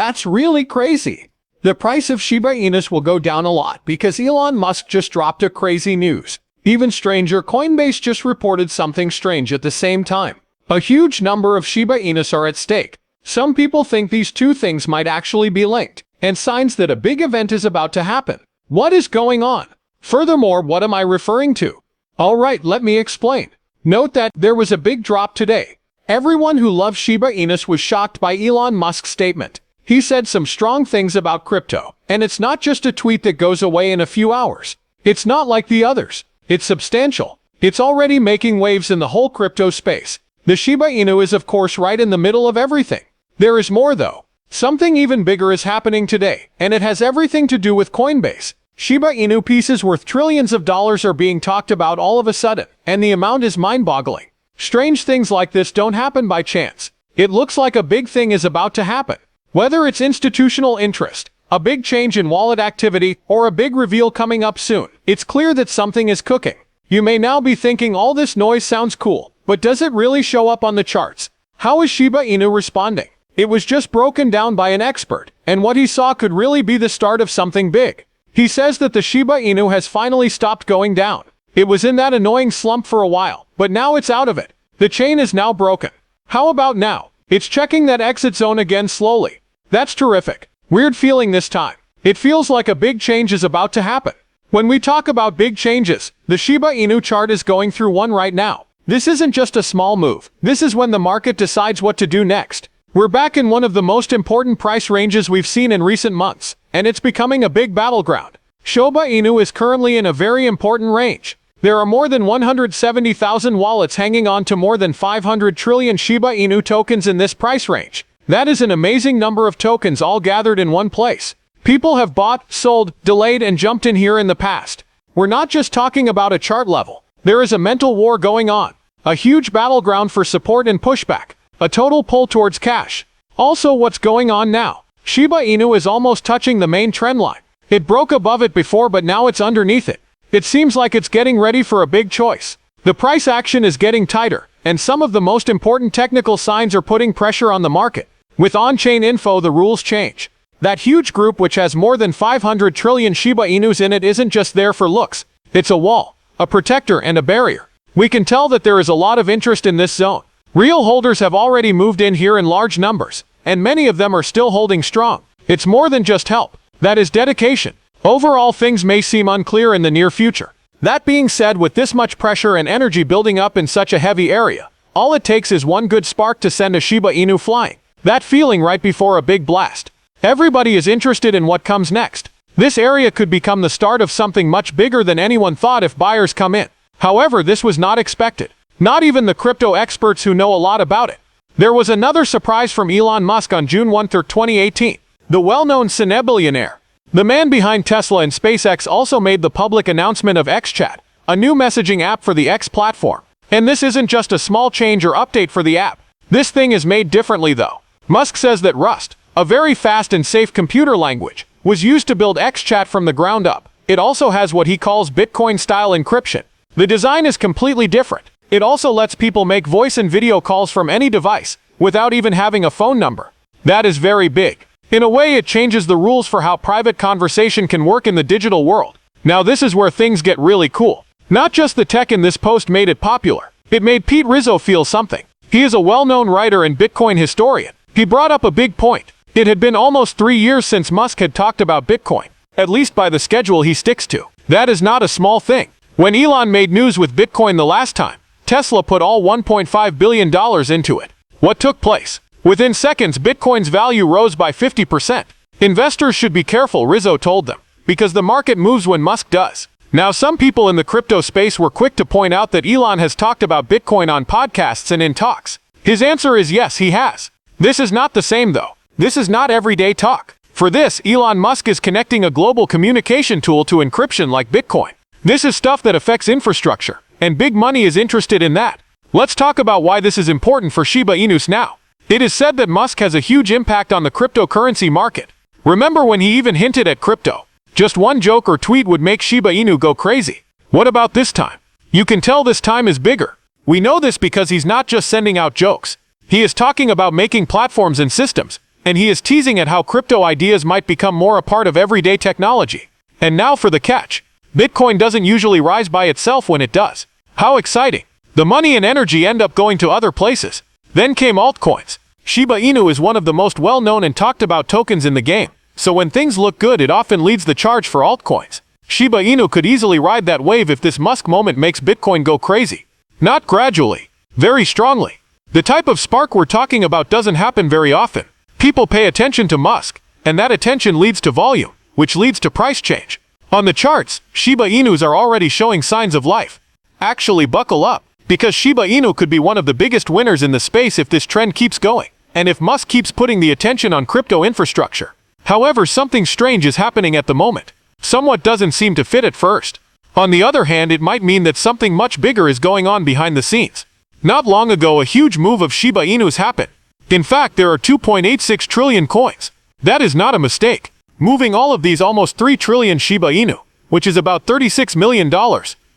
That's really crazy. The price of Shiba Inus will go down a lot because Elon Musk just dropped a crazy news. Even stranger, Coinbase just reported something strange at the same time. A huge number of Shiba Inus are at stake. Some people think these two things might actually be linked, and signs that a big event is about to happen. What is going on? Furthermore, what am I referring to? Alright, let me explain. Note that there was a big drop today. Everyone who loves Shiba Inus was shocked by Elon Musk's statement. He said some strong things about crypto, and it's not just a tweet that goes away in a few hours. It's not like the others. It's substantial. It's already making waves in the whole crypto space. The Shiba Inu is of course right in the middle of everything. There is more though. Something even bigger is happening today, and it has everything to do with Coinbase. Shiba Inu pieces worth trillions of dollars are being talked about all of a sudden, and the amount is mind-boggling. Strange things like this don't happen by chance. It looks like a big thing is about to happen. Whether it's institutional interest, a big change in wallet activity, or a big reveal coming up soon, it's clear that something is cooking. You may now be thinking all this noise sounds cool, but does it really show up on the charts? How is Shiba Inu responding? It was just broken down by an expert, and what he saw could really be the start of something big. He says that the Shiba Inu has finally stopped going down. It was in that annoying slump for a while, but now it's out of it. The chain is now broken. How about now? It's checking that exit zone again slowly. That's terrific. Weird feeling this time. It feels like a big change is about to happen. When we talk about big changes, the Shiba Inu chart is going through one right now. This isn't just a small move. This is when the market decides what to do next. We're back in one of the most important price ranges we've seen in recent months, and it's becoming a big battleground. Shiba Inu is currently in a very important range. There are more than 170,000 wallets hanging on to more than 500 trillion Shiba Inu tokens in this price range. That is an amazing number of tokens all gathered in one place. People have bought, sold, delayed, and jumped in here in the past. We're not just talking about a chart level. There is a mental war going on. A huge battleground for support and pushback. A total pull towards cash. Also, what's going on now? Shiba Inu is almost touching the main trend line. It broke above it before, but now it's underneath it. It seems like it's getting ready for a big choice. The price action is getting tighter, and some of the most important technical signs are putting pressure on the market. With on-chain info, the rules change. That huge group which has more than 500 trillion Shiba Inus in it isn't just there for looks. It's a wall, a protector, and a barrier. We can tell that there is a lot of interest in this zone. Real holders have already moved in here in large numbers, and many of them are still holding strong. It's more than just help. That is dedication. Overall, things may seem unclear in the near future. That being said, with this much pressure and energy building up in such a heavy area, all it takes is one good spark to send a Shiba Inu flying. That feeling right before a big blast. Everybody is interested in what comes next. This area could become the start of something much bigger than anyone thought if buyers come in. However, this was not expected. Not even the crypto experts who know a lot about it. There was another surprise from Elon Musk on June 1, 2018. The well-known cinebillionaire, the man behind Tesla and SpaceX, also made the public announcement of XChat, a new messaging app for the X platform. And this isn't just a small change or update for the app. This thing is made differently though. Musk says that Rust, a very fast and safe computer language, was used to build XChat from the ground up. It also has what he calls Bitcoin-style encryption. The design is completely different. It also lets people make voice and video calls from any device, without even having a phone number. That is very big. In a way, it changes the rules for how private conversation can work in the digital world. Now this is where things get really cool. Not just the tech in this post made it popular. It made Pete Rizzo feel something. He is a well-known writer and Bitcoin historian. He brought up a big point. It had been almost 3 years since Musk had talked about Bitcoin, at least by the schedule he sticks to. That is not a small thing. When Elon made news with Bitcoin the last time, Tesla put all $1.5 billion into it. What took place? Within seconds, Bitcoin's value rose by 50%. Investors should be careful, Rizzo told them, because the market moves when Musk does. Now, some people in the crypto space were quick to point out that Elon has talked about Bitcoin on podcasts and in talks. His answer is yes, he has. This is not the same though. This is not everyday talk. For this, Elon Musk is connecting a global communication tool to encryption like Bitcoin. This is stuff that affects infrastructure, and big money is interested in that. Let's talk about why this is important for Shiba Inus now. It is said that Musk has a huge impact on the cryptocurrency market. Remember when he even hinted at crypto? Just one joke or tweet would make Shiba Inu go crazy. What about this time? You can tell this time is bigger. We know this because he's not just sending out jokes. He is talking about making platforms and systems, and he is teasing at how crypto ideas might become more a part of everyday technology. And now for the catch. Bitcoin doesn't usually rise by itself when it does. How exciting! The money and energy end up going to other places. Then came altcoins. Shiba Inu is one of the most well-known and talked about tokens in the game, so when things look good it often leads the charge for altcoins. Shiba Inu could easily ride that wave if this Musk moment makes Bitcoin go crazy. Not gradually, very strongly. The type of spark we're talking about doesn't happen very often. People pay attention to Musk, and that attention leads to volume, which leads to price change. On the charts, Shiba Inus are already showing signs of life. Actually, buckle up, because Shiba Inu could be one of the biggest winners in the space if this trend keeps going, and if Musk keeps putting the attention on crypto infrastructure. However, something strange is happening at the moment. Somewhat doesn't seem to fit at first. On the other hand, it might mean that something much bigger is going on behind the scenes. Not long ago, a huge move of Shiba Inus happened. In fact, there are 2.86 trillion coins. That is not a mistake. Moving all of these almost 3 trillion Shiba Inu, which is about $36 million,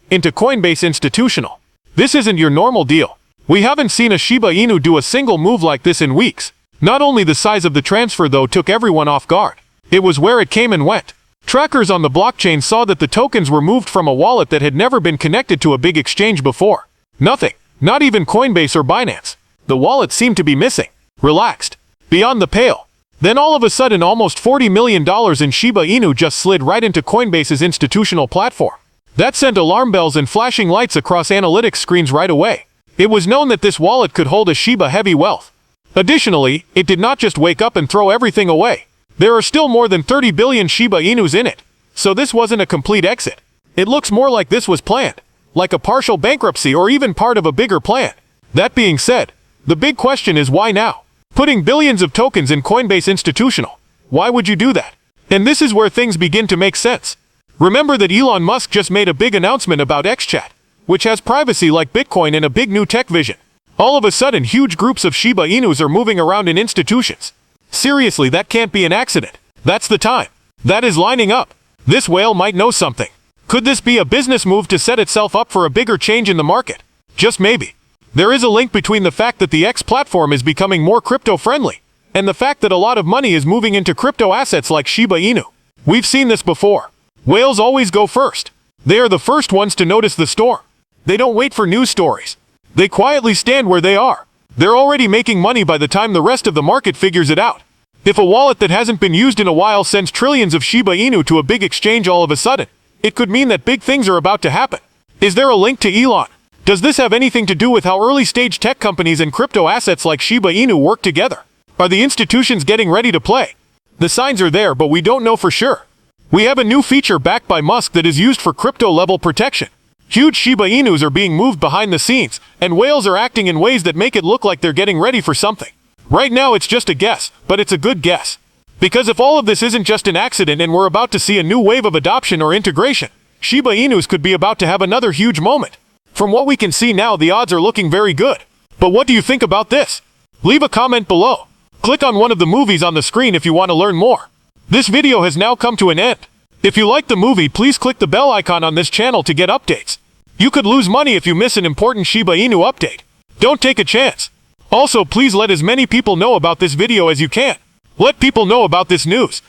into Coinbase Institutional. This isn't your normal deal. We haven't seen a Shiba Inu do a single move like this in weeks. Not only the size of the transfer though took everyone off guard. It was where it came and went. Trackers on the blockchain saw that the tokens were moved from a wallet that had never been connected to a big exchange before. Nothing. Not even Coinbase or Binance. The wallet seemed to be missing. Relaxed. Beyond the pale. Then all of a sudden almost $40 million in Shiba Inu just slid right into Coinbase's institutional platform. That sent alarm bells and flashing lights across analytics screens right away. It was known that this wallet could hold a Shiba heavy wealth. Additionally, it did not just wake up and throw everything away. There are still more than 30 billion Shiba Inus in it. So this wasn't a complete exit. It looks more like this was planned. Like a partial bankruptcy or even part of a bigger plan. That being said, the big question is why now? Putting billions of tokens in Coinbase Institutional. Why would you do that? And this is where things begin to make sense. Remember that Elon Musk just made a big announcement about XChat, which has privacy like Bitcoin and a big new tech vision. All of a sudden, huge groups of Shiba Inus are moving around in institutions. Seriously, that can't be an accident. That's the time. That is lining up. This whale might know something. Could this be a business move to set itself up for a bigger change in the market? Just maybe. There is a link between the fact that the X platform is becoming more crypto-friendly, and the fact that a lot of money is moving into crypto assets like Shiba Inu. We've seen this before. Whales always go first. They are the first ones to notice the storm. They don't wait for news stories. They quietly stand where they are. They're already making money by the time the rest of the market figures it out. If a wallet that hasn't been used in a while sends trillions of Shiba Inu to a big exchange all of a sudden, it could mean that big things are about to happen. Is there a link to Elon? Does this have anything to do with how early-stage tech companies and crypto assets like Shiba Inu work together? Are the institutions getting ready to play? The signs are there, but we don't know for sure. We have a new feature backed by Musk that is used for crypto-level protection. Huge Shiba Inus are being moved behind the scenes, and whales are acting in ways that make it look like they're getting ready for something. Right now it's just a guess, but it's a good guess. Because if all of this isn't just an accident and we're about to see a new wave of adoption or integration, Shiba Inus could be about to have another huge moment. From what we can see now, the odds are looking very good. But what do you think about this? Leave a comment below. Click on one of the movies on the screen if you want to learn more. This video has now come to an end. If you like the movie, please click the bell icon on this channel to get updates. You could lose money if you miss an important Shiba Inu update. Don't take a chance. Also, please let as many people know about this video as you can. Let people know about this news.